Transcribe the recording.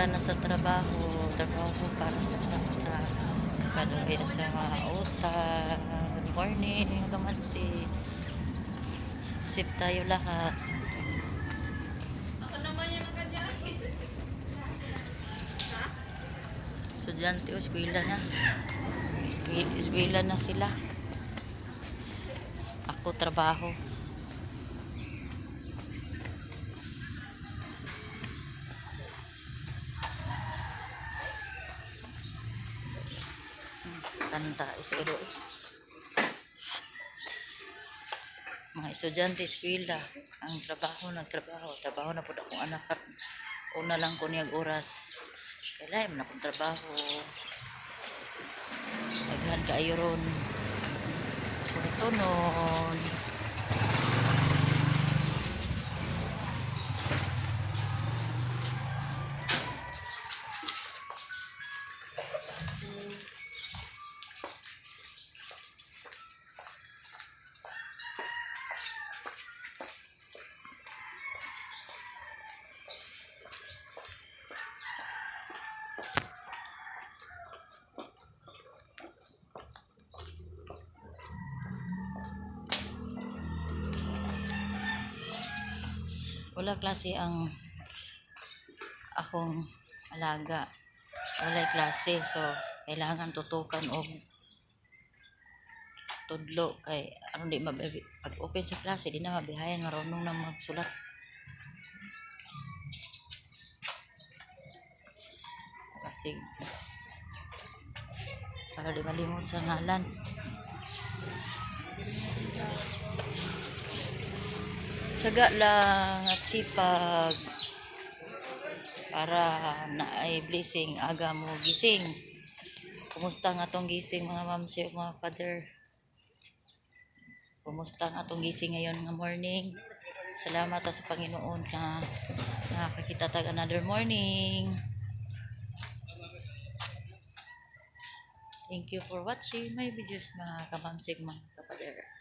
papunta na sa trabaho para sa mata. Kaluwi na sa mga uta. Good morning, kamansi. Sip tayo lahat. Estudyante o eskwela na. Eskwela na sila. Ako trabaho. Tanda isuro. Mga estudyante eskwela ang trabaho na pud akong anak. Una lang ko niyag oras. Kailan na akong trabaho. Naghan kaayo ron. Ito nun. Wala klase ang akong alaga. Walay klase. So, kailangan tutukan og tudlo kay ano di pag open sa klase di na mabihayan marunong na magsulat. Kasi para di malimot sa ngalan. Tiyaga lang at sipag para na ay blessing aga mo gising. Kumusta nga tong gising mga mamsi ug mga father? Kumusta nga tong gising ngayon nga morning? Salamat sa Panginoon na nakakita tag another morning. Thank you for watching my videos mga kamamsig mga kapader.